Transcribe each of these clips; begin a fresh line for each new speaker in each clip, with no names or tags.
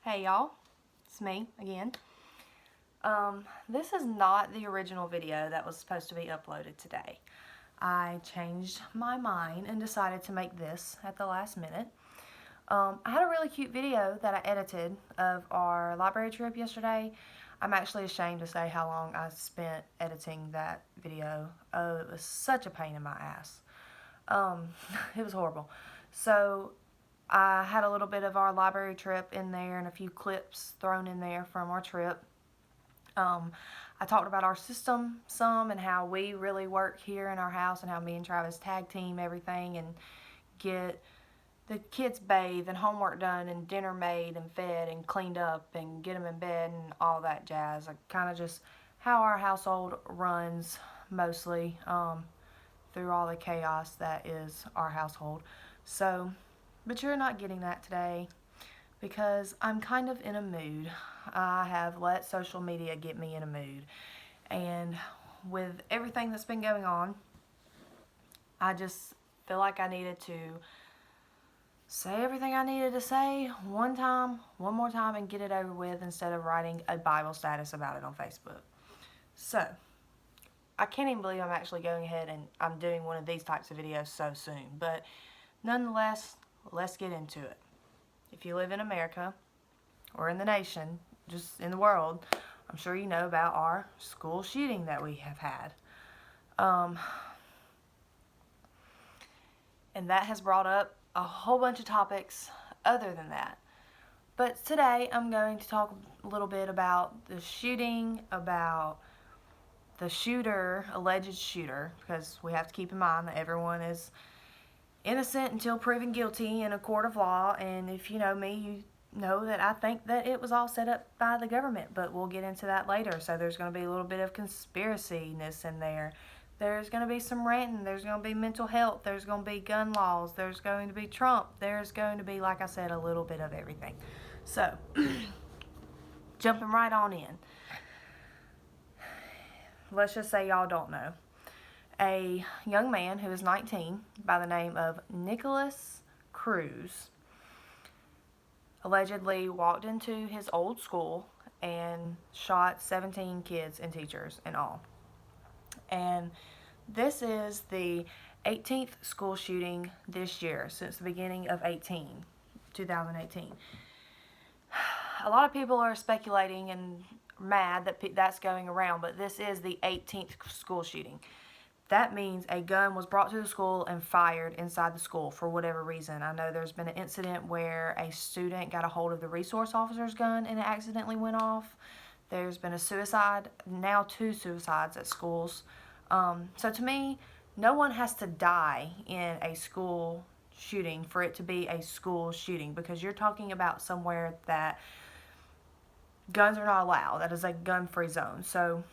Hey y'all, it's me again. This is not the original video that was supposed to be uploaded today. I changed my mind and decided to make this at the last minute. I had a really cute video that I edited of our library trip yesterday. I'm actually ashamed to say how long I spent editing that video. Oh, it was such a pain in my ass. It was horrible. So I had a little bit of our library trip in there and a few clips thrown in there from our trip. I talked about our system some and how we really work here in our house and how me and Travis tag team everything and get the kids bathed and homework done and dinner made and fed and cleaned up and get them in bed and all that jazz. Like kind of just how our household runs mostly through all the chaos that is our household. So, but you're not getting that today because I'm kind of in a mood. I have let social media get me in a mood. And with everything that's been going on, I just feel like I needed to say everything I needed to say one more time, and get it over with instead of writing a Bible status about it on Facebook. So, I can't even believe I'm actually going ahead and I'm doing one of these types of videos so soon. But nonetheless, let's get into it. If you live in America or in the nation, just in the world, I'm sure you know about our school shooting that we have had. And that has brought up a whole bunch of topics other than that. But today I'm going to talk a little bit about the shooting, about the shooter, alleged shooter, because we have to keep in mind that everyone is innocent until proven guilty in a court of law. And if you know me, you know that I think that it was all set up by the government, but we'll get into that later. So there's going to be a little bit of conspiracy-ness in there. There's going to be some ranting. There's going to be mental health. There's going to be gun laws. There's going to be Trump. There's going to be, like I said, a little bit of everything. So, jumping right on in. Let's just say y'all don't know. A young man who is 19 by the name of Nicholas Cruz allegedly walked into his old school and shot 17 kids and teachers in all. And this is the 18th school shooting this year since the beginning of 2018. A lot of people are speculating and mad that that's going around, but this is the 18th school shooting. That means a gun was brought to the school and fired inside the school for whatever reason. I know there's been an incident where a student got a hold of the resource officer's gun and it accidentally went off. There's been a suicide, now 2 suicides at schools. So to me, no one has to die in a school shooting for it to be a school shooting, because you're talking about somewhere that guns are not allowed. That is a gun-free zone. So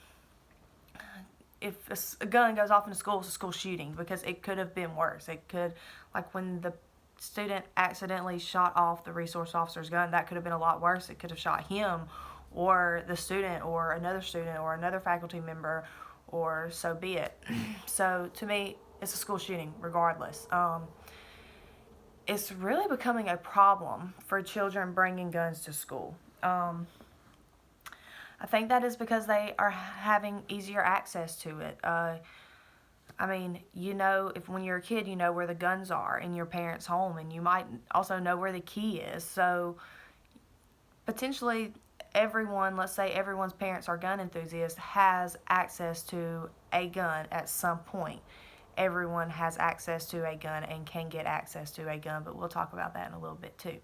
if a gun goes off in a school, it's a school shooting, because it could have been worse. It could, like when the student accidentally shot off the resource officer's gun, that could have been a lot worse. It could have shot him or the student or another faculty member, or so be it. So to me, it's a school shooting regardless. It's really becoming a problem for children bringing guns to school. I think that is because they are having easier access to it. I mean, you know, if when you're a kid, you know where the guns are in your parents' home, and you might also know where the key is. So potentially everyone, let's say everyone's parents are gun enthusiasts, has access to a gun at some point. Everyone has access to a gun and can get access to a gun, but we'll talk about that in a little bit too.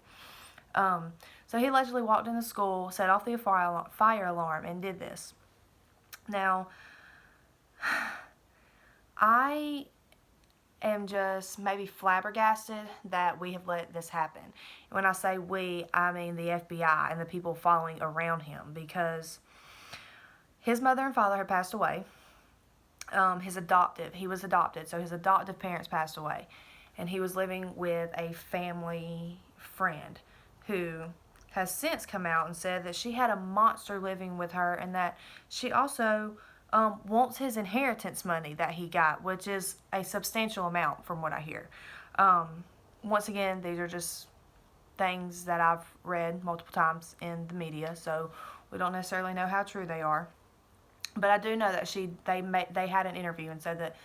So he allegedly walked into school, set off the fire alarm, and did this. Now, I am just maybe flabbergasted that we have let this happen. When I say we, I mean the FBI and the people following around him, because his mother and father had passed away. He was adopted, so his adoptive parents passed away, and he was living with a family friend who has since come out and said that she had a monster living with her, and that she also wants his inheritance money that he got, which is a substantial amount from what I hear. Once again, these are just things that I've read multiple times in the media, so we don't necessarily know how true they are. But I do know that they had an interview and said that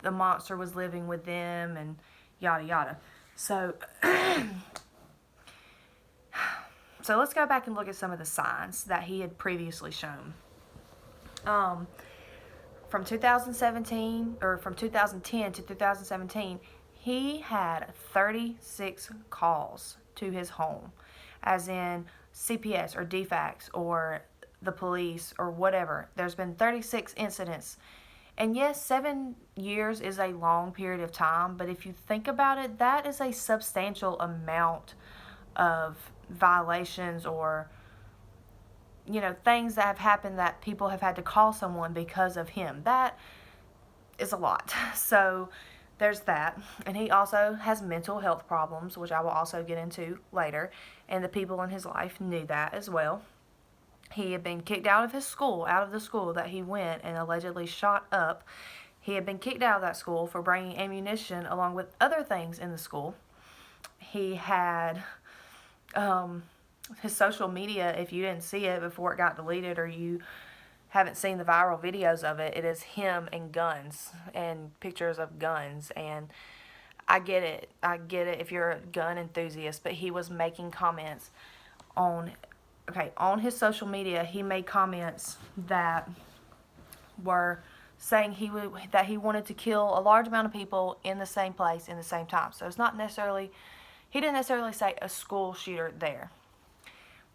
the monster was living with them and yada yada. So so let's go back and look at some of the signs that he had previously shown. From 2017, or from 2010 to 2017, he had 36 calls to his home, as in CPS or DFACS or the police or whatever. There's been 36 incidents. And yes, 7 years is a long period of time, but if you think about it, that is a substantial amount of violations or, you know, things that have happened that people have had to call someone because of him. That is a lot. So there's that. And he also has mental health problems, which I will also get into later. And the people in his life knew that as well. He had been kicked out of his school, out of the school that he went and allegedly shot up. He had been kicked out of that school for bringing ammunition along with other things in the school. He had his social media, if you didn't see it before it got deleted or you haven't seen the viral videos of it, it is him and guns and pictures of guns. And I get it if you're a gun enthusiast, but he was making comments on his social media. He made comments that were saying that he wanted to kill a large amount of people in the same place in the same time. So it's not necessarily, he didn't necessarily say a school shooter there.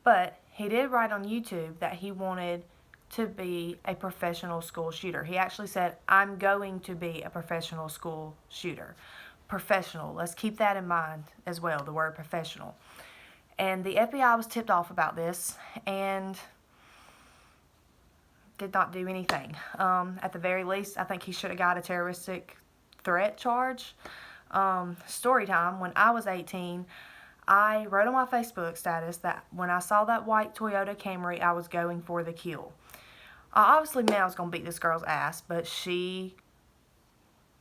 But he did write on YouTube that he wanted to be a professional school shooter. He actually said, I'm going to be a professional school shooter. Professional. Let's keep that in mind as well, the word professional. And the FBI was tipped off about this and did not do anything. At the very least, I think he should have got a terroristic threat charge. Story time, when I was 18, I wrote on my Facebook status that when I saw that white Toyota Camry, I was going for the kill. Obviously, man, I was going to beat this girl's ass, but she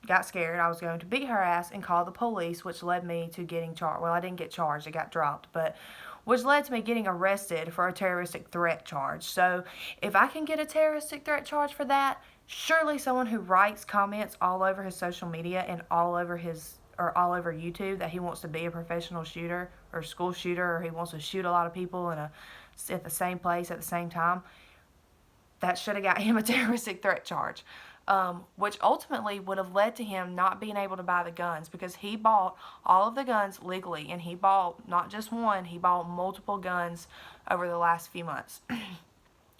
got scared. I was going to beat her ass and call the police, which led me to getting charged. Well, I didn't get charged. I got dropped, but which led to me getting arrested for a terroristic threat charge. So if I can get a terroristic threat charge for that, surely someone who writes comments all over his social media and all over YouTube that he wants to be a professional shooter or school shooter, or he wants to shoot a lot of people at the same place at the same time, that should have got him a terroristic threat charge. Which ultimately would have led to him not being able to buy the guns, because he bought all of the guns legally, and he bought not just one, he bought multiple guns over the last few months.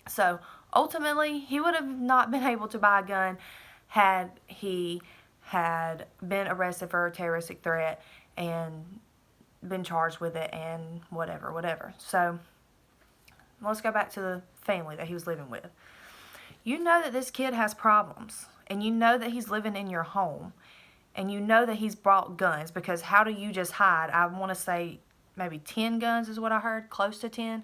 So ultimately, he would have not been able to buy a gun had he had been arrested for a terroristic threat and been charged with it and whatever. So let's go back to the family that he was living with. You know that this kid has problems, and you know that he's living in your home, and you know that he's brought guns, because how do you just hide? I want to say maybe 10 guns is what I heard, close to 10.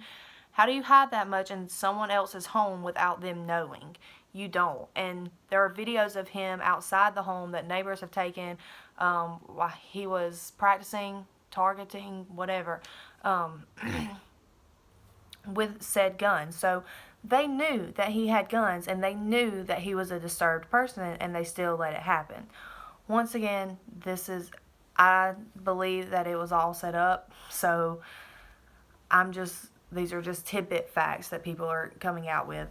How do you hide that much in someone else's home without them knowing? You don't. And there are videos of him outside the home that neighbors have taken while he was practicing, targeting, whatever, with said guns. So they knew that he had guns, and they knew that he was a disturbed person, and they still let it happen. Once again, I believe that it was all set up, so these are just tidbit facts that people are coming out with.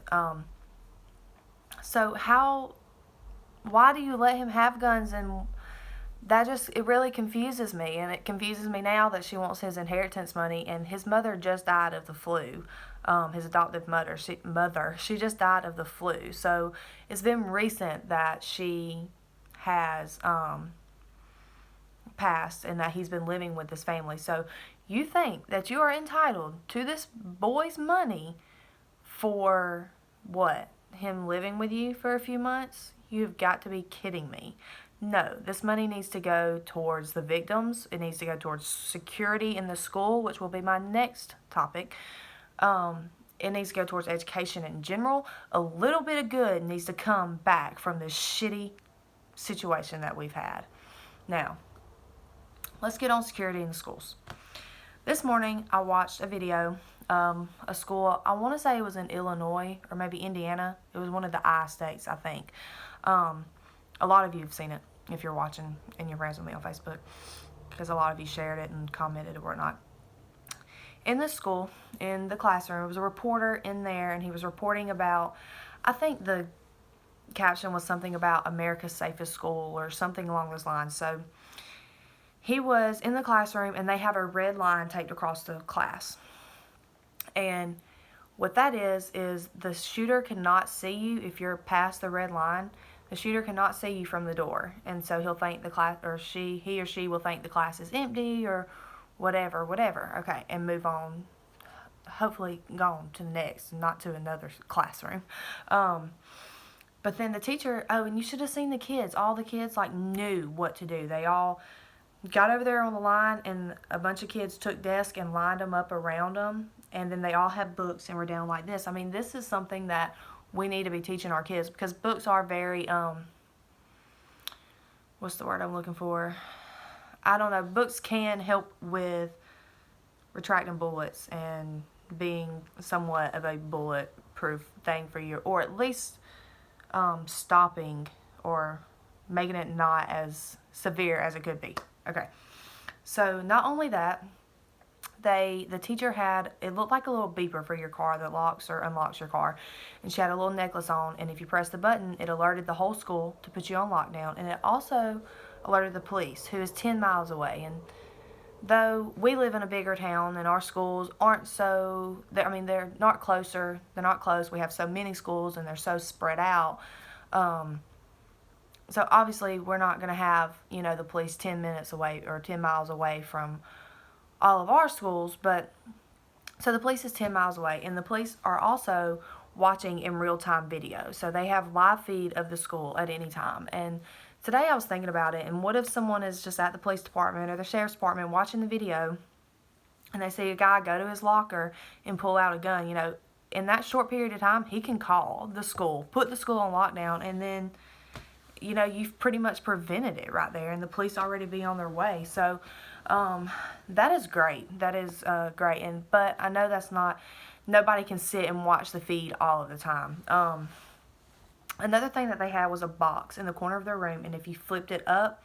So why do you let him have guns? And it really confuses me, and it confuses me now that she wants his inheritance money, and his mother just died of the flu. His adoptive mother, she just died of the flu. So it's been recent that she has passed and that he's been living with this family. So you think that you are entitled to this boy's money for what? Him living with you for a few months? You've got to be kidding me. No, this money needs to go towards the victims. It needs to go towards security in the school, which will be my next topic. It needs to go towards education in general. A little bit of good needs to come back from this shitty situation that we've had. Now, let's get on security in the schools. This morning I watched a video, a school, I want to say it was in Illinois or maybe Indiana. It was one of the I states, I think. A lot of you have seen it if you're watching and you're friends with me on Facebook, because a lot of you shared it and commented or whatnot. In this school, in the classroom, there was a reporter in there, and he was reporting about, I think the caption was something about America's safest school or something along those lines. So he was in the classroom, and they have a red line taped across the class. And what that is the shooter cannot see you if you're past the red line. The shooter cannot see you from the door, and so he'll think the class, or he or she will think the class is empty or whatever, okay, and move on, hopefully go on to the next, not to another classroom. But then the teacher, and you should have seen the kids. All the kids, like, knew what to do. They all got over there on the line, and a bunch of kids took desks and lined them up around them, and then they all had books and were down like this. I mean, this is something that we need to be teaching our kids, because books are very, what's the word I'm looking for? I don't know. Books can help with retracting bullets and being somewhat of a bulletproof thing for you, or at least stopping or making it not as severe as it could be. Okay, so not only that, the teacher had, it looked like a little beeper for your car that locks or unlocks your car, and she had a little necklace on, and if you press the button, it alerted the whole school to put you on lockdown, and it also alerted the police, who is 10 miles away. And though we live in a bigger town and our schools aren't so, I mean, they're not closer, they're not close, we have so many schools and they're so spread out, so obviously we're not going to have, you know, the police 10 minutes away or 10 miles away from all of our schools. But so the police is 10 miles away, and the police are also watching in real-time video, so they have live feed of the school at any time. And today I was thinking about it, and what if someone is just at the police department or the sheriff's department watching the video, and they see a guy go to his locker and pull out a gun? You know, in that short period of time, he can call the school, put the school on lockdown, and then, you know, you've pretty much prevented it right there, and the police already be on their way. So that is great. That is great. But I know that's not, nobody can sit and watch the feed all of the time. Another thing that they had was a box in the corner of their room, and if you flipped it up,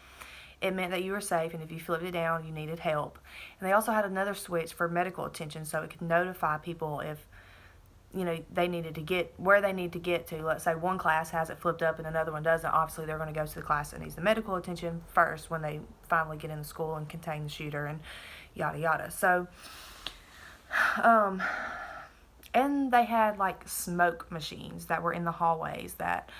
it meant that you were safe, and if you flipped it down, you needed help. And they also had another switch for medical attention, so it could notify people if, you know, they needed to get where they need to get to. Let's say one class has it flipped up and another one doesn't. Obviously, they're going to go to the class that needs the medical attention first when they finally get into school and contain the shooter and yada yada. So, and they had like smoke machines that were in the hallways that,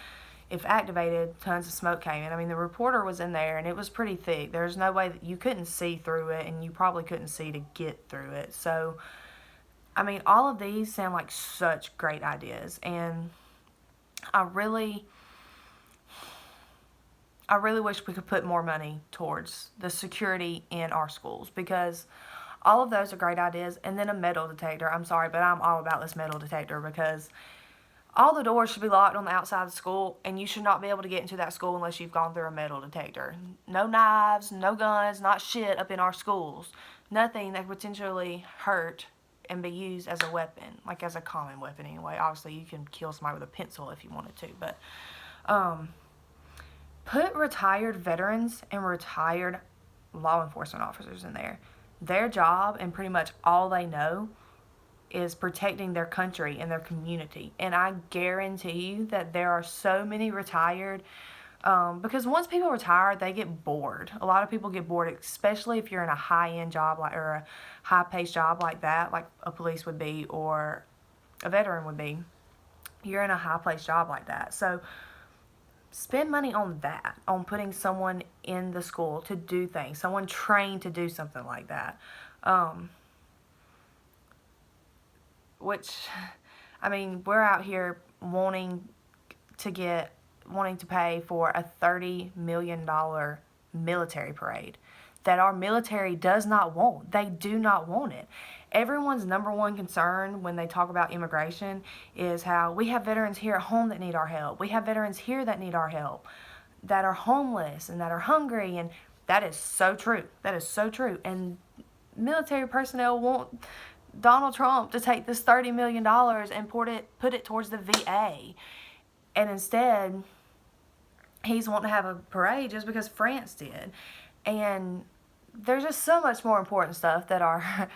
if activated, tons of smoke came in. I mean, the reporter was in there, and it was pretty thick. There's no way that you couldn't see through it, and you probably couldn't see to get through it. So, I mean, all of these sound like such great ideas, and I really wish we could put more money towards the security in our schools, because all of those are great ideas. And then a metal detector. I'm sorry, but I'm all about this metal detector, because all the doors should be locked on the outside of the school, and you should not be able to get into that school unless you've gone through a metal detector. No knives, no guns, not shit up in our schools. Nothing that could potentially hurt and be used as a weapon, like as a common weapon anyway. Obviously, you can kill somebody with a pencil if you wanted to, but put retired veterans and retired law enforcement officers in there. Their job, and pretty much all they know, is protecting their country and their community. And I guarantee you that there are so many retired, because once people retire, they get bored. A lot of people get bored, especially if you're in a high-end job, like, or a high-paced job like that, like a police would be or a veteran would be. You're in a high-paced job like that. So spend money on that, on putting someone in the school to do things, someone trained to do something like that. Which, I mean, we're out here wanting to pay for a $30 million military parade that our military does not want. They do not want it. Everyone's number one concern when they talk about immigration is how we have veterans here at home that need our help. We have veterans here that need our help, that are homeless and that are hungry, and that is so true. That is so true. And military personnel want Donald Trump to take this $30 million and put it towards the VA. And instead, he's wanting to have a parade just because France did. And there's just so much more important stuff that our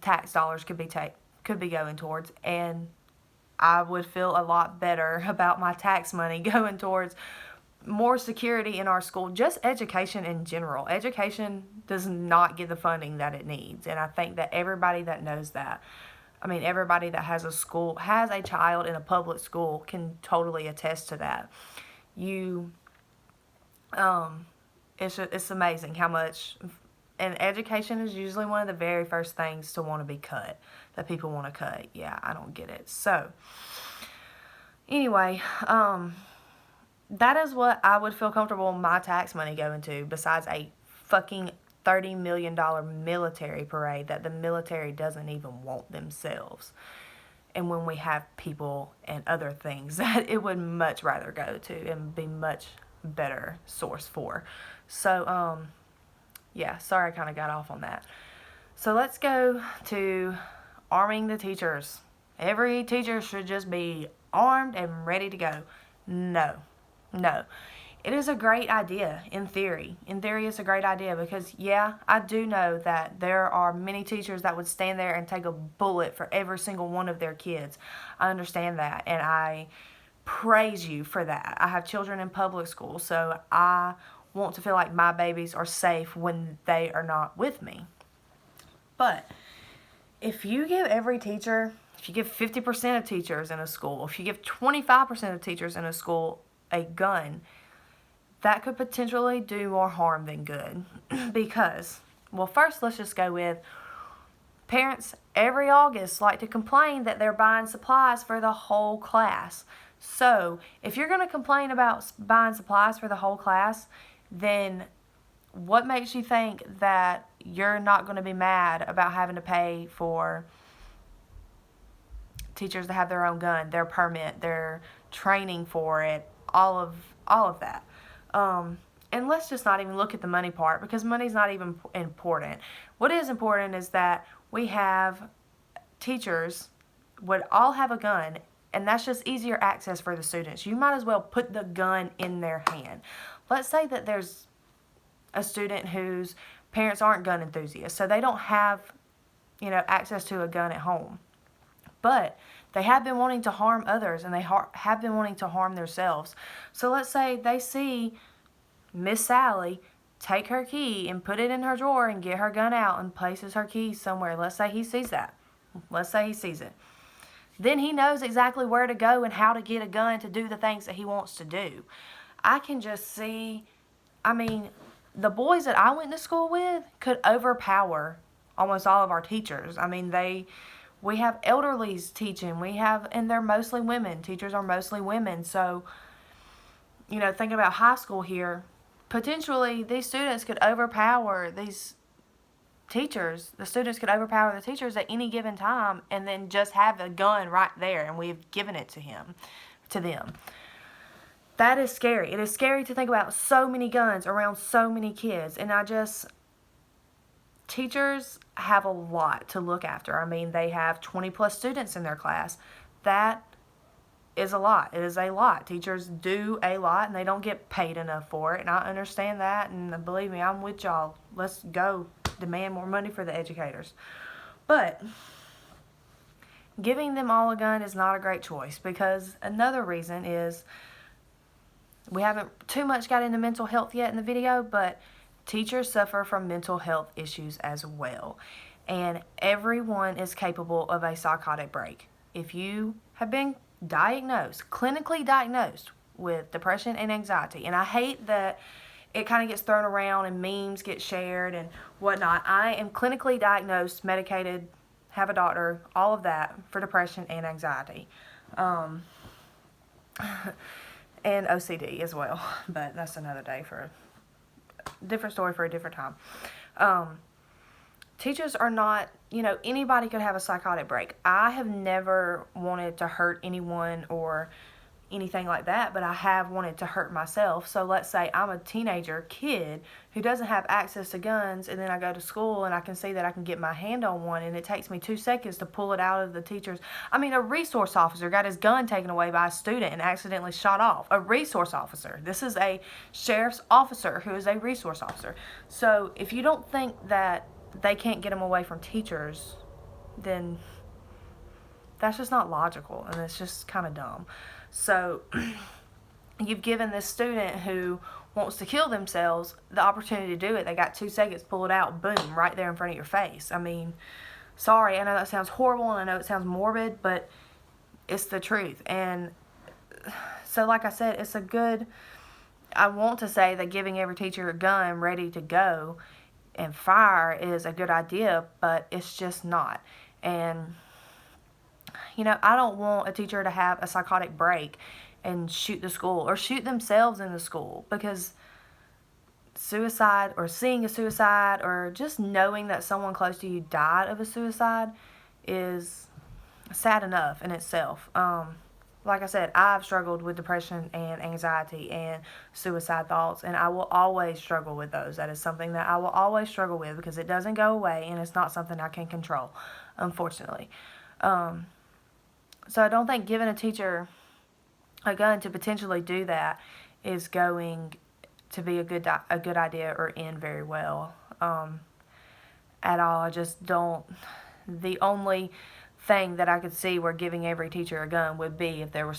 tax dollars could be going towards. And I would feel a lot better about my tax money going towards more security in our school, just education in general. Education does not get the funding that it needs, and I think that everybody that knows that, I mean, everybody that has a child in a public school can totally attest to that. It's amazing how much, and education is usually one of the very first things to want to be cut, that people want to cut. Yeah, I don't get it. So, anyway, that is what I would feel comfortable my tax money going to, besides a fucking $30 million military parade that the military doesn't even want themselves. And when we have people and other things that it would much rather go to and be much better source for. So, yeah, sorry I kind of got off on that. So let's go to arming the teachers. Every teacher should just be armed and ready to go. No. It is a great idea in theory. In theory, it's a great idea because, yeah, I do know that there are many teachers that would stand there and take a bullet for every single one of their kids. I understand that, and I praise you for that. I have children in public school, so I want to feel like my babies are safe when they are not with me. But if you give every teacher, if you give 50% of teachers in a school, if you give 25% of teachers in a school a gun, that could potentially do more harm than good. Because, well, first let's just go with parents every August like to complain that they're buying supplies for the whole class. So if you're going to complain about buying supplies for the whole class, then what makes you think that you're not going to be mad about having to pay for teachers to have their own gun, their permit, their training for it, all of that? And let's just not even look at the money part, because money's not even important. What is important is that we have teachers would all have a gun, and that's just easier access for the students. You might as well put the gun in their hand. Let's say that there's a student whose parents aren't gun enthusiasts, so they don't have, access to a gun at home. But they have been wanting to harm others, and they have been wanting to harm themselves. So let's say they see Miss Sally take her key and put it in her drawer and get her gun out and places her keys somewhere. Let's say he sees that. Let's say he sees it. Then he knows exactly where to go and how to get a gun to do the things that he wants to do. I can just see, the boys that I went to school with could overpower almost all of our teachers. We have elderlies teaching. And they're mostly women. Teachers are mostly women. So, think about high school here. Potentially, these students could overpower these teachers. The students could overpower the teachers at any given time and then just have a gun right there, and we've given it to them. That is scary. It is scary to think about so many guns around so many kids. And teachers have a lot to look after. They have 20 plus students in their class. That is a lot. It is a lot. Teachers do a lot, and they don't get paid enough for it. And I understand that, and believe me, I'm with y'all. Let's go demand more money for the educators. But giving them all a gun is not a great choice, because another reason is, we haven't too much got into mental health yet in the video, but teachers suffer from mental health issues as well. And everyone is capable of a psychotic break. If you have been clinically diagnosed with depression and anxiety, and I hate that it kind of gets thrown around and memes get shared and whatnot. I am clinically diagnosed, medicated, have a doctor, all of that for depression and anxiety. And OCD as well, but that's another day for a different story for a different time. Teachers are not, anybody could have a psychotic break. I have never wanted to hurt anyone or, anything like that, but I have wanted to hurt myself. So let's say I'm a teenager kid who doesn't have access to guns, and then I go to school and I can see that I can get my hand on one, and it takes me 2 seconds to pull it out of the teacher's. A resource officer got his gun taken away by a student and accidentally shot off. A resource officer. This is a sheriff's officer who is a resource officer. So if you don't think that they can't get them away from teachers, then that's just not logical, and it's just kind of dumb. So you've given this student who wants to kill themselves the opportunity to do it. They got 2 seconds, pull it out, boom, right there in front of your face. Sorry, I know that sounds horrible, and I know it sounds morbid, but it's the truth. And so like I said, I want to say that giving every teacher a gun ready to go and fire is a good idea, but it's just not. And I don't want a teacher to have a psychotic break and shoot the school or shoot themselves in the school, because suicide or seeing a suicide or just knowing that someone close to you died of a suicide is sad enough in itself. Like I said, I've struggled with depression and anxiety and suicide thoughts, and I will always struggle with those. That is something that I will always struggle with, because it doesn't go away, and it's not something I can control, unfortunately. So I don't think giving a teacher a gun to potentially do that is going to be a good idea or end very well at all. I just don't. The only thing that I could see where giving every teacher a gun would be if there were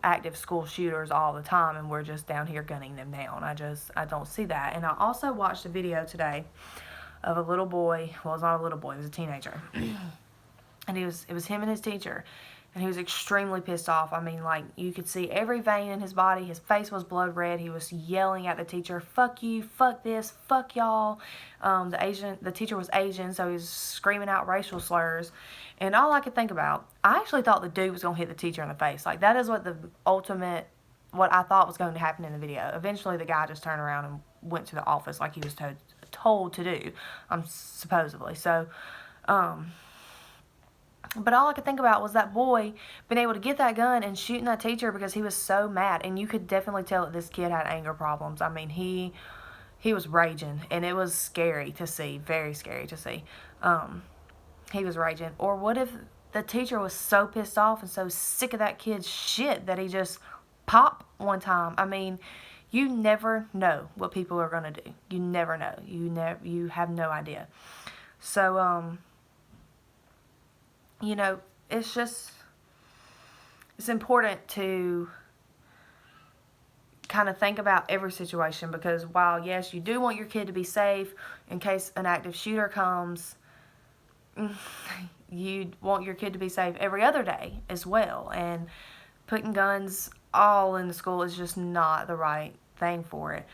active school shooters all the time and we're just down here gunning them down. I don't see that. And I also watched a video today of a little boy. Well, it's not a little boy, it was a teenager. And it was him and his teacher. And he was extremely pissed off. You could see every vein in his body. His face was blood red. He was yelling at the teacher, "Fuck you, fuck this, fuck y'all." The teacher was Asian, so he was screaming out racial slurs. And all I could think about, I actually thought the dude was going to hit the teacher in the face. That is what I thought was going to happen in the video. Eventually, the guy just turned around and went to the office like he was told to do, supposedly. So, but all I could think about was that boy being able to get that gun and shooting that teacher because he was so mad. And you could definitely tell that this kid had anger problems. He was raging, and it was scary to see, very scary to see. He was raging. Or what if the teacher was so pissed off and so sick of that kid's shit that he just popped one time? You never know what people are going to do. You never know. You have no idea. So, it's important to kind of think about every situation, because while, yes, you do want your kid to be safe in case an active shooter comes, you want your kid to be safe every other day as well. And putting guns all in the school is just not the right thing for it.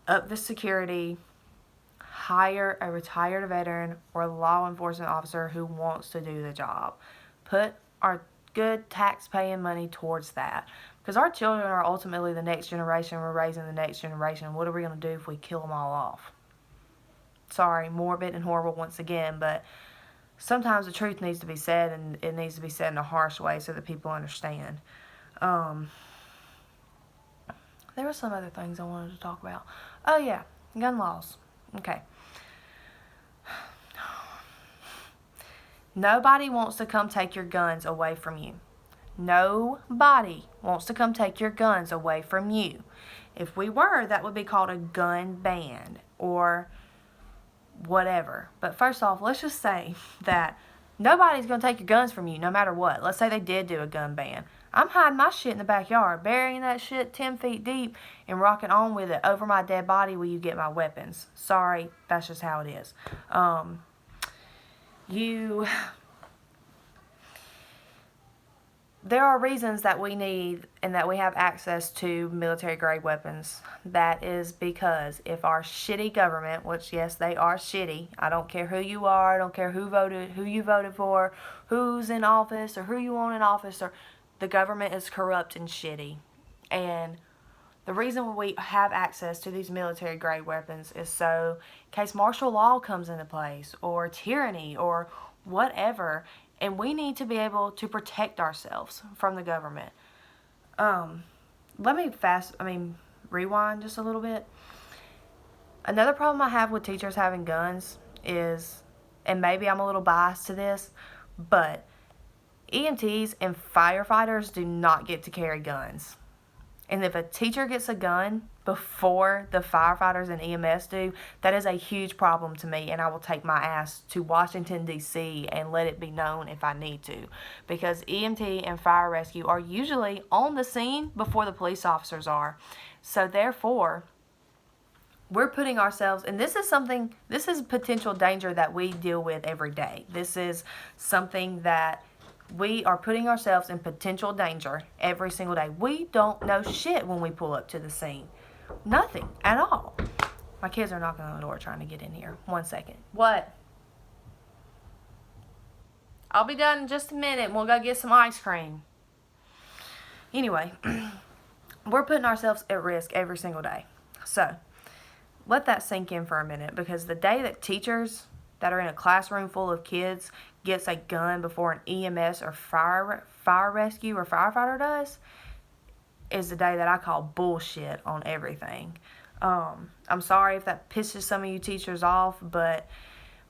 Up the security. Hire a retired veteran or a law enforcement officer who wants to do the job. Put our good tax-paying money towards that. Because our children are ultimately the next generation. We're raising the next generation. What are we going to do if we kill them all off? Sorry, morbid and horrible once again, but sometimes the truth needs to be said, and it needs to be said in a harsh way so that people understand. There were some other things I wanted to talk about. Oh yeah, gun laws. Okay. Nobody wants to come take your guns away from you. Nobody wants to come take your guns away from you. If we were, that would be called a gun ban or whatever. But first off, let's just say that nobody's going to take your guns from you no matter what. Let's say they did do a gun ban. I'm hiding my shit in the backyard, burying that shit 10 feet deep and rocking on with it over my dead body where you get my weapons. Sorry, that's just how it is. There are reasons that we need and that we have access to military-grade weapons. That is because if our shitty government, which, yes, they are shitty. I don't care who you are. I don't care who you voted for, who's in office, or who you want in office. Or the government is corrupt and shitty. And the reason we have access to these military-grade weapons is so in case martial law comes into place or tyranny or whatever. And we need to be able to protect ourselves from the government. Let me rewind just a little bit. Another problem I have with teachers having guns is, and maybe I'm a little biased to this, but EMTs and firefighters do not get to carry guns. And if a teacher gets a gun before the firefighters and EMS do, that is a huge problem to me, and I will take my ass to Washington, D.C. and let it be known if I need to. Because EMT and fire rescue are usually on the scene before the police officers are. So therefore, we're putting ourselves, and this is potential danger that we deal with every day. This is something that we are putting ourselves in potential danger every single day. We don't know shit when we pull up to the scene. Nothing at all. My kids are knocking on the door trying to get in here. 1 second. What? I'll be done in just a minute and we'll go get some ice cream. Anyway, we're putting ourselves at risk every single day. So, let that sink in for a minute, because the day that teachers that are in a classroom full of kids gets a gun before an EMS or fire rescue or firefighter does is the day that I call bullshit on everything. I'm sorry if that pisses some of you teachers off, but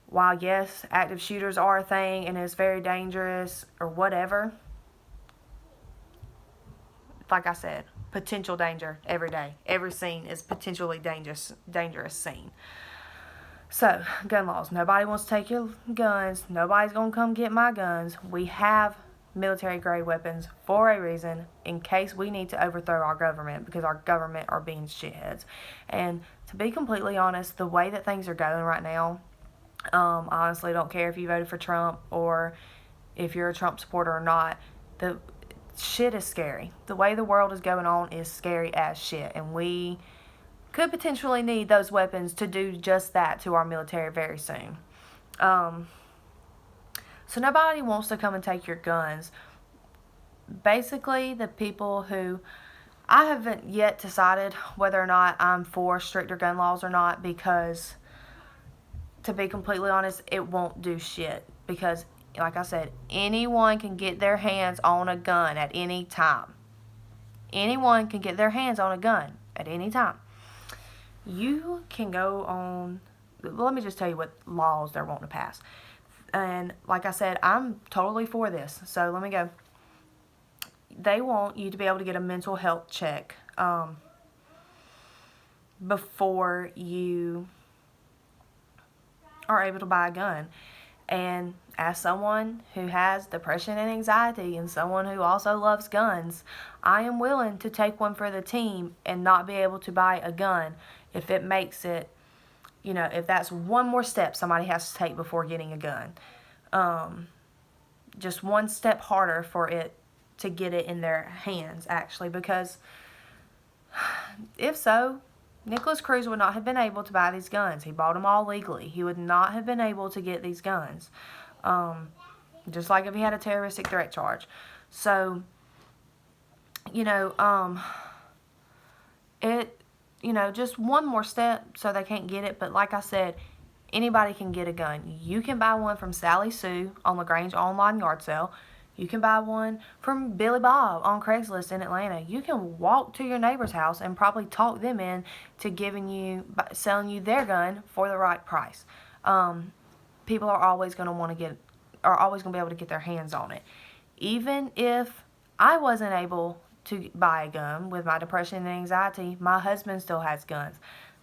while yes, active shooters are a thing and it's very dangerous or whatever, like I said, potential danger every day. Every scene is potentially dangerous scene. So, gun laws. Nobody wants to take your guns. Nobody's going to come get my guns. We have military-grade weapons for a reason, in case we need to overthrow our government, because our government are being shitheads. And to be completely honest, the way that things are going right now, I honestly don't care if you voted for Trump or if you're a Trump supporter or not. The shit is scary. The way the world is going on is scary as shit, and we could potentially need those weapons to do just that to our military very soon. So nobody wants to come and take your guns. Basically, the people who, I haven't yet decided whether or not I'm for stricter gun laws or not, because to be completely honest, it won't do shit. Because, like I said, anyone can get their hands on a gun at any time. Anyone can get their hands on a gun at any time. You can go on, let me just tell you what laws they're wanting to pass. And like I said, I'm totally for this. So let me go. They want you to be able to get a mental health check before you are able to buy a gun. And as someone who has depression and anxiety and someone who also loves guns, I am willing to take one for the team and not be able to buy a gun if it makes it, if that's one more step somebody has to take before getting a gun. Just one step harder for it to get it in their hands, actually, because if so, Nicholas Cruz would not have been able to buy these guns. He bought them all legally. He would not have been able to get these guns. Just like if he had a terroristic threat charge. So, just one more step so they can't get it. But like I said, anybody can get a gun. You can buy one from Sally Sue on LaGrange online yard sale. You can buy one from Billy Bob on Craigslist in Atlanta. You can walk to your neighbor's house and probably talk them in to selling you their gun for the right price. People are always going to be able to get their hands on it. Even if I wasn't able to buy a gun with my depression and anxiety, my husband still has guns.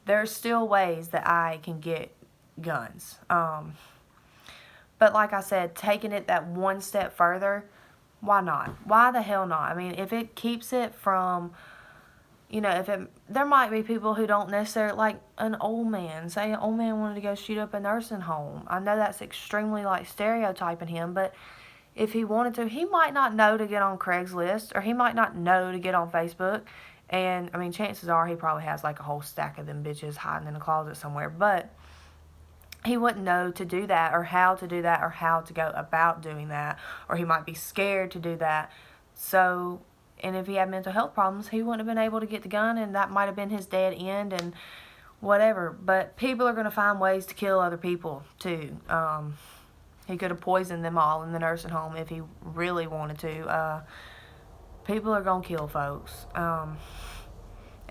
There's still ways that I can get guns. But like I said, taking it that one step further, why not? Why the hell not? I mean, if it keeps it from, there might be people who don't necessarily, like an old man. Say an old man wanted to go shoot up a nursing home. I know that's extremely, stereotyping him, but if he wanted to, he might not know to get on Craigslist, or he might not know to get on Facebook. And, chances are he probably has, a whole stack of them bitches hiding in a closet somewhere. But he wouldn't know to do that, or how to do that, or how to go about doing that, or he might be scared to do that. So, and if he had mental health problems, he wouldn't have been able to get the gun, and that might have been his dead end, and whatever. But people are going to find ways to kill other people, too. He could have poisoned them all in the nursing home if he really wanted to. people are going to kill folks.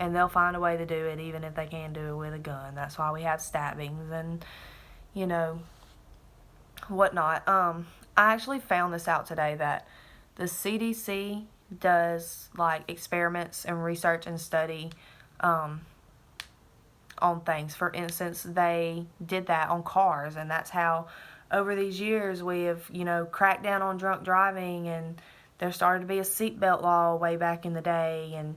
And they'll find a way to do it even if they can't do it with a gun. That's why we have stabbings and, you know, whatnot. I actually found this out today that the CDC does like experiments and research and study on things. For instance, they did that on cars, and that's how over these years we have, you know, cracked down on drunk driving, and there started to be a seatbelt law way back in the day and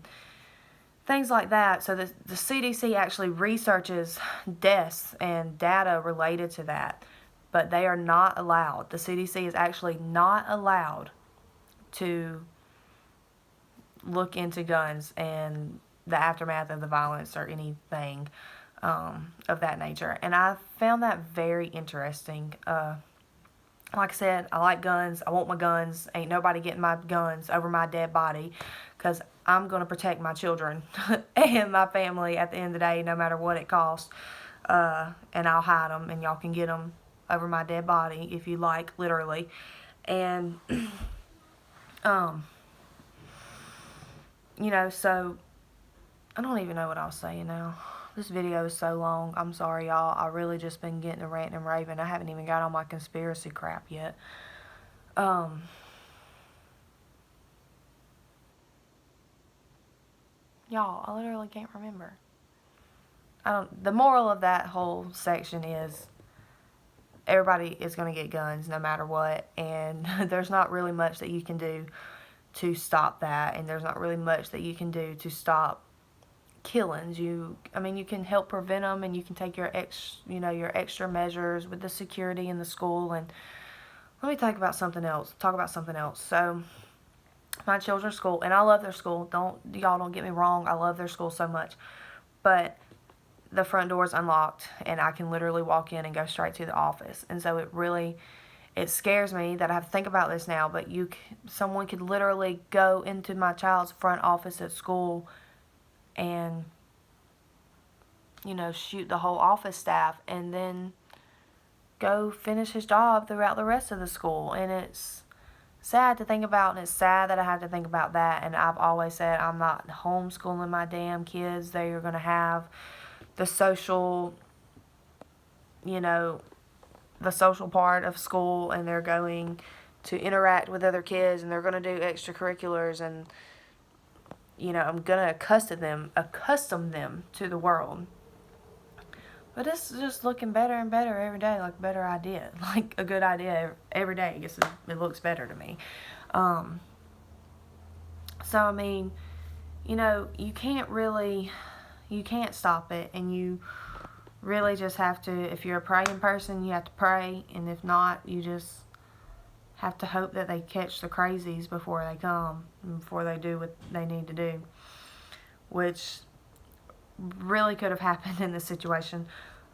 things like that. So the CDC actually researches deaths and data related to that, but they are not allowed. The CDC is actually not allowed to look into guns and the aftermath of the violence or anything of that nature. And I found that very interesting. Like I said, I like guns. I want my guns. Ain't nobody getting my guns over my dead body, because I'm going to protect my children and my family at the end of the day, no matter what it costs. And I'll hide them, and y'all can get them over my dead body if you like, literally. And, you know, so I don't even know what I was saying now. This video is so long. I'm sorry, y'all. I really just been getting a ranting and raving. I haven't even got on my conspiracy crap yet. Y'all, I literally can't remember. The moral of that whole section is everybody is going to get guns no matter what, and there's not really much that you can do to stop that, and there's not really much that you can do to stop killings. I mean, you can help prevent them, and you can take your extra measures with the security in the school. And let me talk about something else. So, my children's school, and I love their school. Y'all don't get me wrong. I love their school so much, but the front door is unlocked, and I can literally walk in and go straight to the office. And so it scares me that I have to think about this now, but someone could literally go into my child's front office at school and, you know, shoot the whole office staff, and then go finish his job throughout the rest of the school. And it's sad to think about, and it's sad that I have to think about that. And I've always said I'm not homeschooling my damn kids. They are going to have the social, you know, the social part of school, and they're going to interact with other kids, and they're going to do extracurriculars, and, you know, I'm going to accustom them to the world. But it's just looking better and better every day, like a better idea. Like a good idea every day. I guess it looks better to me. So, I mean, you know, you can't stop it, and you really just have to, if you're a praying person, you have to pray, and if not, you just have to hope that they catch the crazies before they come, and before they do what they need to do, which really could have happened in this situation.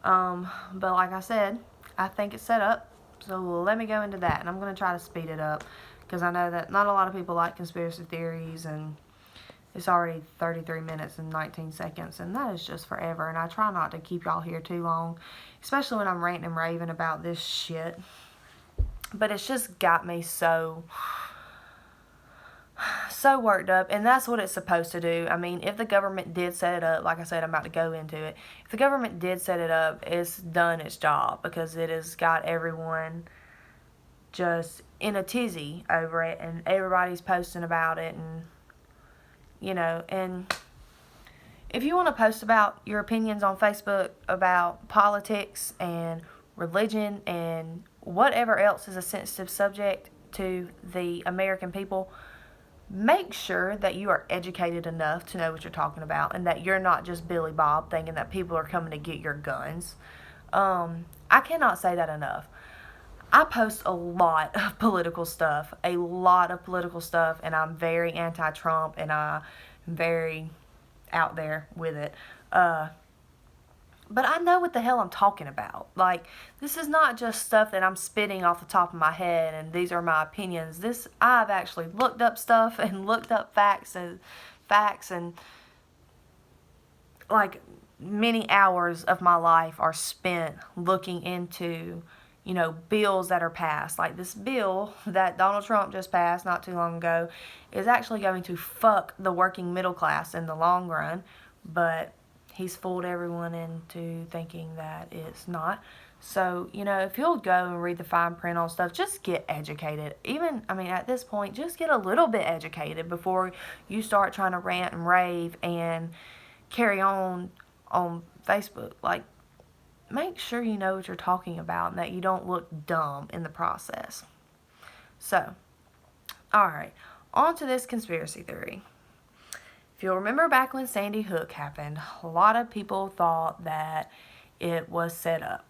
But like I said, I think it's set up, so let me go into that, and I'm going to try to speed it up, because I know that not a lot of people like conspiracy theories, and it's already 33 minutes and 19 seconds, and that is just forever, and I try not to keep y'all here too long, especially when I'm ranting and raving about this shit. But it's just got me so worked up, and that's what it's supposed to do. I mean, if the government did set it up, like I said, I'm about to go into it. If the government did set it up, it's done its job, because it has got everyone just in a tizzy over it, and everybody's posting about it, and, you know, and if you want to post about your opinions on Facebook about politics and religion and whatever else is a sensitive subject to the American people, make sure that you are educated enough to know what you're talking about, and that you're not just Billy Bob thinking that people are coming to get your guns. I cannot say that enough. I post a lot of political stuff, and I'm very anti-Trump, and I'm very out there with it. But I know what the hell I'm talking about. Like, this is not just stuff that I'm spitting off the top of my head and these are my opinions. I've actually looked up stuff and looked up facts and like many hours of my life are spent looking into, bills that are passed. Like this bill that Donald Trump just passed not too long ago is actually going to fuck the working middle class in the long run, but he's fooled everyone into thinking that it's not. So, if you'll go and read the fine print on stuff, just get educated. At this point, just get a little bit educated before you start trying to rant and rave and carry on Facebook. Like, make sure you know what you're talking about and that you don't look dumb in the process. So, alright, on to this conspiracy theory. If you'll remember back when Sandy Hook happened, a lot of people thought that it was set up.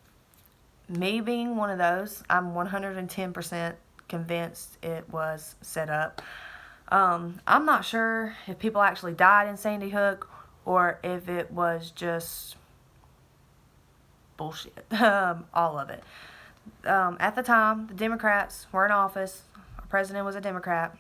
Me being one of those, I'm 110% convinced it was set up. I'm not sure if people actually died in Sandy Hook or if it was just bullshit. All of it. At the time, the Democrats were in office. Our president was a Democrat.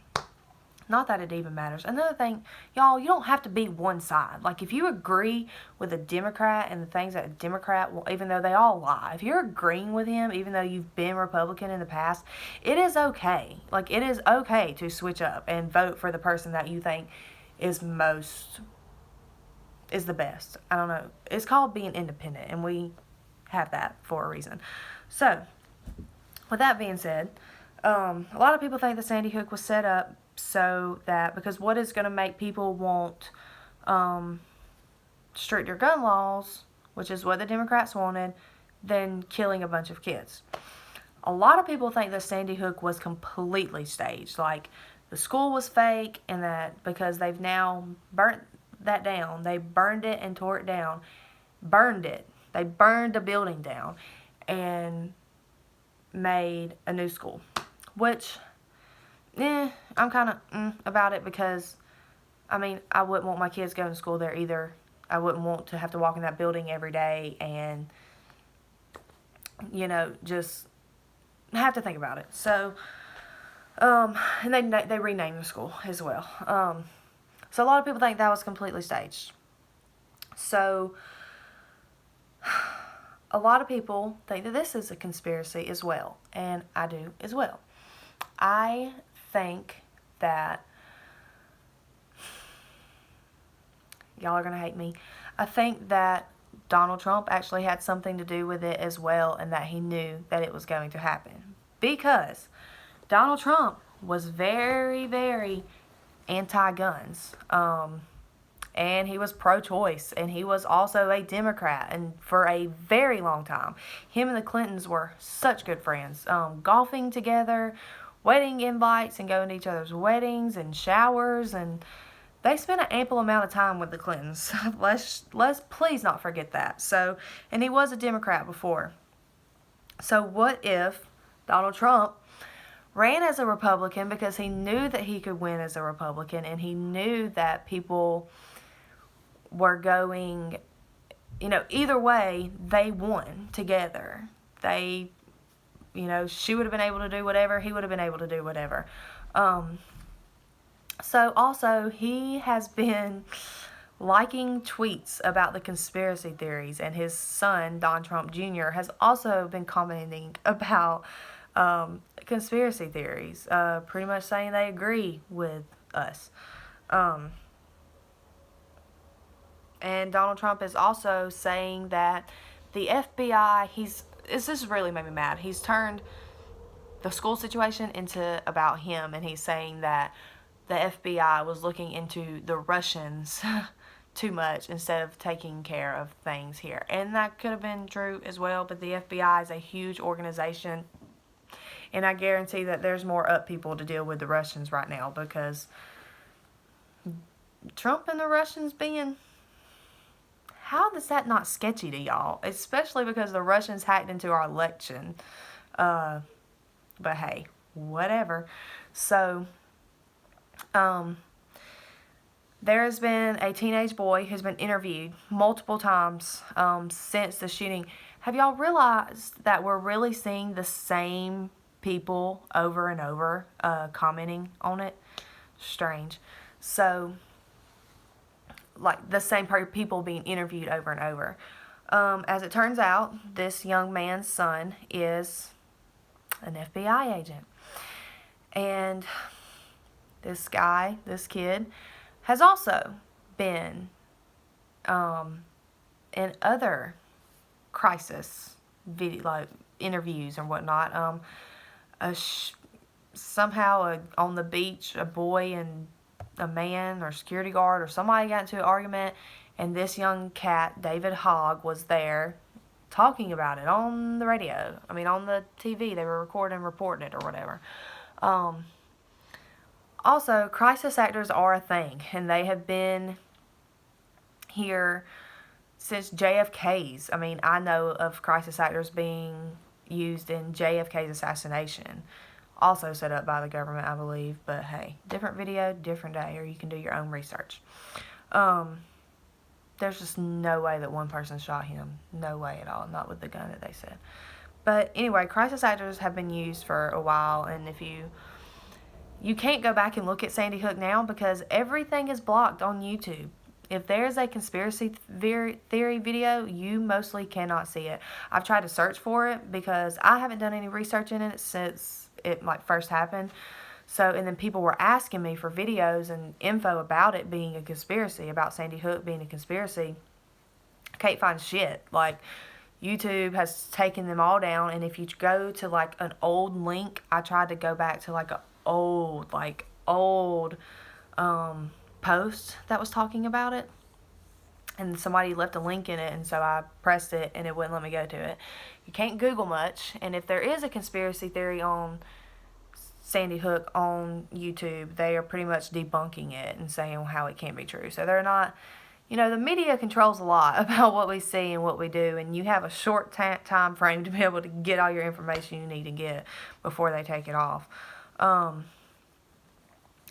Not that it even matters. Another thing, y'all, you don't have to be one side. Like, if you agree with a Democrat and the things that a Democrat, even though they all lie, if you're agreeing with him, even though you've been Republican in the past, it is okay. Like, it is okay to switch up and vote for the person that you think is the best. I don't know. It's called being independent, and we have that for a reason. So, with that being said, a lot of people think that Sandy Hook was set up so that, because what is going to make people want stricter gun laws, which is what the Democrats wanted, than killing a bunch of kids. A lot of people think that Sandy Hook was completely staged, like the school was fake, and that because they've now burnt that down, they burned it and tore it down, they burned the building down and made a new school, which I'm kind of about it, because I wouldn't want my kids going to school there either. I wouldn't want to have to walk in that building every day and just have to think about it. So and they renamed the school as well. So a lot of people think that was completely staged. So a lot of people think that this is a conspiracy as well, and I do as well. I think that, y'all are going to hate me, I think that Donald Trump actually had something to do with it as well, and that he knew that it was going to happen. Because Donald Trump was very, very anti-guns. And he was pro-choice, and he was also a Democrat, and for a very long time. Him and the Clintons were such good friends, golfing together, wedding invites, and going to each other's weddings and showers, and they spent an ample amount of time with the Clintons. Let's please not forget that. So, and he was a Democrat before. So what if Donald Trump ran as a Republican because he knew that he could win as a Republican, and he knew that people were going, either way, they won together. They, she would have been able to do whatever, he would have been able to do whatever. So also, he has been liking tweets about the conspiracy theories, and his son, Don Trump Jr., has also been commenting about conspiracy theories, pretty much saying they agree with us. And Donald Trump is also saying that the FBI, this really made me mad. He's turned the school situation into about him, and he's saying that the FBI was looking into the Russians too much instead of taking care of things here. And that could have been true as well, but the FBI is a huge organization, and I guarantee that there's more up people to deal with the Russians right now, because Trump and the Russians being... How is that not sketchy to y'all? Especially because the Russians hacked into our election. But hey, whatever. So, there has been a teenage boy who's been interviewed multiple times since the shooting. Have y'all realized that we're really seeing the same people over and over commenting on it? Strange. So, like, the same people being interviewed over and over. As it turns out, this young man's son is an FBI agent. And this kid, has also been in other crisis video, like interviews and whatnot. Somehow on the beach, a boy and a man or security guard or somebody got into an argument, and this young cat, David Hogg, was there talking about it on the radio. I mean, on the TV, they were recording and reporting it or whatever. Also, crisis actors are a thing, and they have been here since JFK's. I mean, I know of crisis actors being used in JFK's assassination, also set up by the government, I believe. But hey, different video, different day, or you can do your own research. There's just no way that one person shot him. No way at all. Not with the gun that they said. But anyway, crisis actors have been used for a while, and if you can't go back and look at Sandy Hook now because everything is blocked on YouTube. If there's a conspiracy theory video, you mostly cannot see it. I've tried to search for it because I haven't done any research in it since it first happened. So, and then people were asking me for videos and info about it being a conspiracy, about Sandy Hook being a conspiracy. I can't find shit. Like, YouTube has taken them all down, and if you go to like an old link, I tried to go back to like an old post that was talking about it, and somebody left a link in it, and so I pressed it and it wouldn't let me go to it. You can't Google much, and if there is a conspiracy theory on Sandy Hook on YouTube, they are pretty much debunking it and saying how it can't be true. So they're not, the media controls a lot about what we see and what we do, and you have a short time frame to be able to get all your information you need to get before they take it off.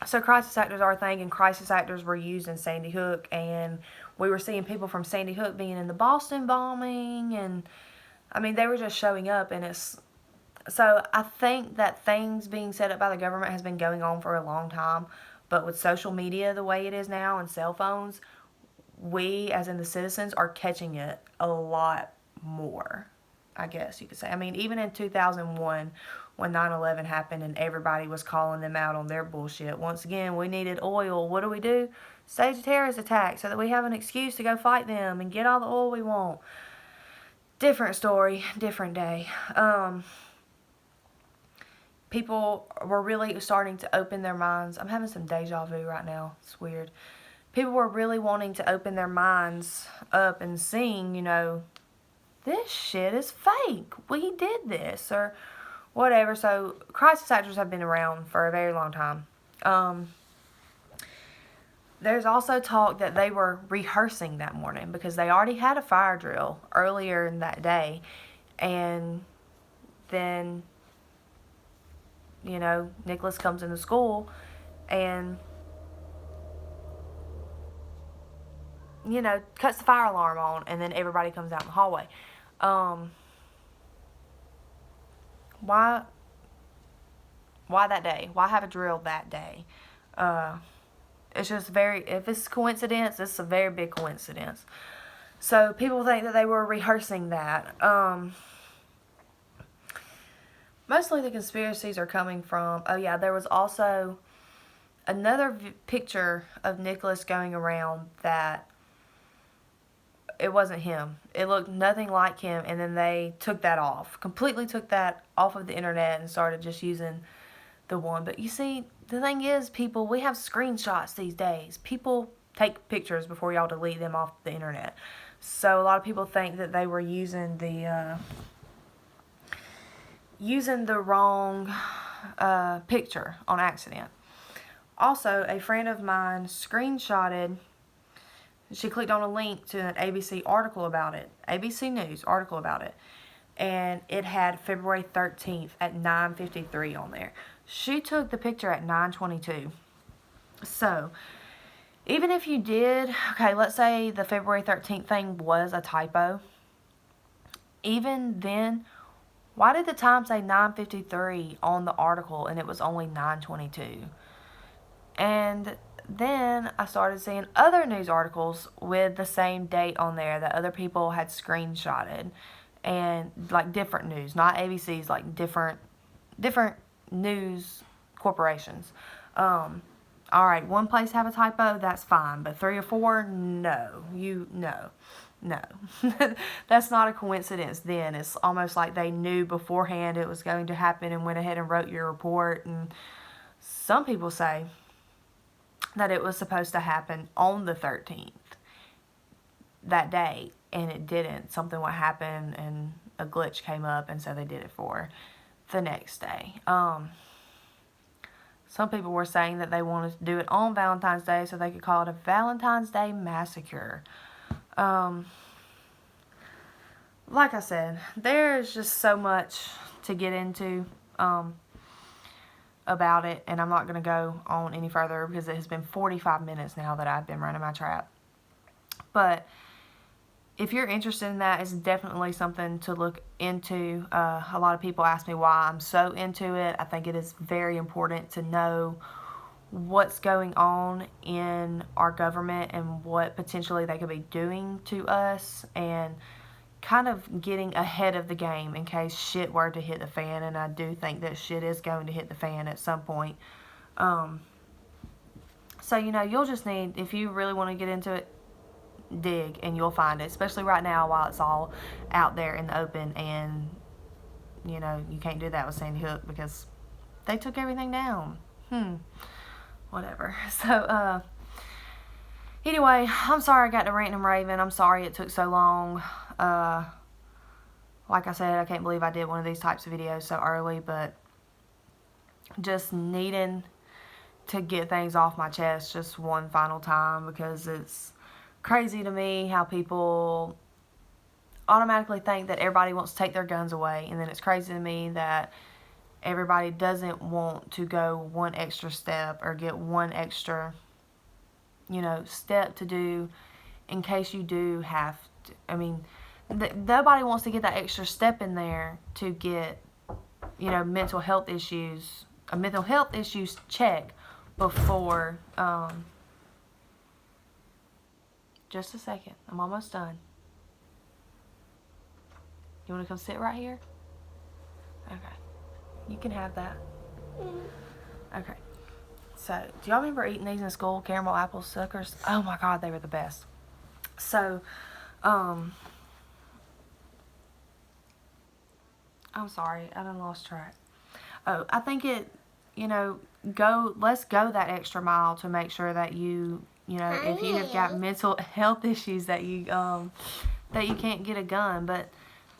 So crisis actors are a thing, and crisis actors were used in Sandy Hook, and we were seeing people from Sandy Hook being in the Boston bombing, and I mean, they were just showing up, and so I think that things being set up by the government has been going on for a long time, but with social media the way it is now and cell phones, we, as in the citizens, are catching it a lot more, I guess you could say. I mean, even in 2001, when 9/11 happened and everybody was calling them out on their bullshit, once again, we needed oil. What do? Stage a terrorist attack so that we have an excuse to go fight them and get all the oil we want. Different story, different day. People were really starting to open their minds. I'm having some deja vu right now. It's weird. People were really wanting to open their minds up and seeing, this shit is fake. We did this or whatever. So crisis actors have been around for a very long time. There's also talk that they were rehearsing that morning because they already had a fire drill earlier in that day. And then, Nicholas comes into school and, cuts the fire alarm on, and then everybody comes out in the hallway. Why that day? Why have a drill that day? It's just if it's coincidence, it's a very big coincidence. So people think that they were rehearsing that. Mostly the conspiracies are coming from, there was also another picture of Nicholas going around that it wasn't him. It looked nothing like him, and then they took that off. Completely took that off of the internet and started just using the one. But you see, the thing is, people, we have screenshots these days. People take pictures before y'all delete them off the internet. So a lot of people think that they were using the wrong picture on accident. Also, a friend of mine screenshotted, she clicked on a link to an ABC article about it, ABC News article about it, and it had February 13th at 9:53 on there. She took the picture at 9:22. So, even if you did, let's say the February 13th thing was a typo, even then, why did the time say 9:53 on the article and it was only 9:22? And then I started seeing other news articles with the same date on there that other people had screenshotted, and like different news, not ABC's, like different different news corporations. Alright, one place have a typo, that's fine. But 3 or 4, no. No. That's not a coincidence then. It's almost like they knew beforehand it was going to happen and went ahead and wrote your report. And some people say that it was supposed to happen on the 13th, that day, and it didn't. Something would happen and a glitch came up, and so they did it for the next day. Some people were saying that they wanted to do it on Valentine's Day so they could call it a Valentine's Day massacre. Like I said, there's just so much to get into about it, and I'm not going to go on any further because it has been 45 minutes now that I've been running my trap. But if you're interested in that, it's definitely something to look into. A lot of people ask me why I'm so into it. I think it is very important to know what's going on in our government and what potentially they could be doing to us, and kind of getting ahead of the game in case shit were to hit the fan. And I do think that shit is going to hit the fan at some point. So, you know, you'll just need, if you really want to get into it, dig and you'll find it, especially right now while it's all out there in the open. And you know, you can't do that with Sandy Hook because they took everything down. Whatever. So anyway, I'm sorry I got to ranting and raving. I'm sorry it took so long. Like I said, I can't believe I did one of these types of videos so early, but just needing to get things off my chest just one final time, because it's crazy to me how people automatically think that everybody wants to take their guns away, and then it's crazy to me that everybody doesn't want to go one extra step or get one extra, you know, step to do in case you do have to. I mean, nobody wants to get that extra step in there to get, you know, mental health issues check before, just a second, I'm almost done. You want to come sit right here? Okay. You can have that. Okay. So, do y'all remember eating these in school? Caramel apple suckers? Oh my God, they were the best. So, I'm sorry, I done lost track. Oh, I think it, you know, let's go that extra mile to make sure that you know, if you have got mental health issues that you can't get a gun. But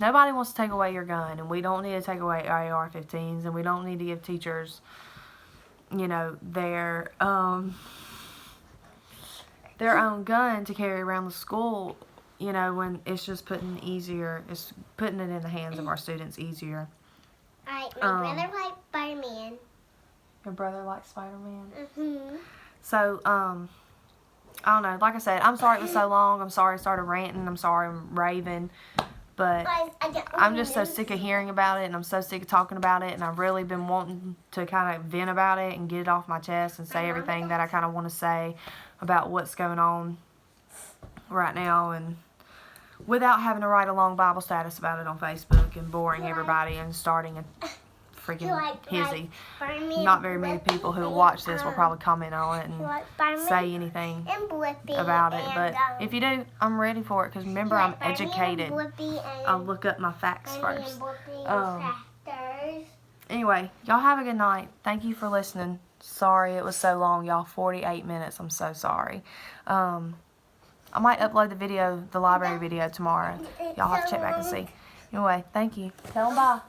nobody wants to take away your gun, and we don't need to take away AR-15s, and we don't need to give teachers, you know, their own gun to carry around the school, you know, when it's just putting it in the hands of our students easier.
Alright, my brother likes Spider-Man.
Your brother likes Spider-Man?
Mm-hmm.
So, I don't know. Like I said, I'm sorry it was so long. I'm sorry I started ranting. I'm sorry I'm raving. But I'm just so sick of hearing about it, and I'm so sick of talking about it, and I've really been wanting to kind of vent about it and get it off my chest and say everything that I kind of want to say about what's going on right now, and without having to write a long Bible status about it on Facebook and boring everybody and starting a freaking hizzy. Not very many people who watch this will probably comment on it and say anything about it, but if you do, I'm ready for it, because remember, I'm educated. I'll look up my facts first. Anyway, y'all have a good night. Thank you for listening. Sorry it was so long, y'all. 48 minutes. I'm so sorry. I might upload the library video tomorrow. Y'all have to check back and see. Anyway, thank you. Tell them bye.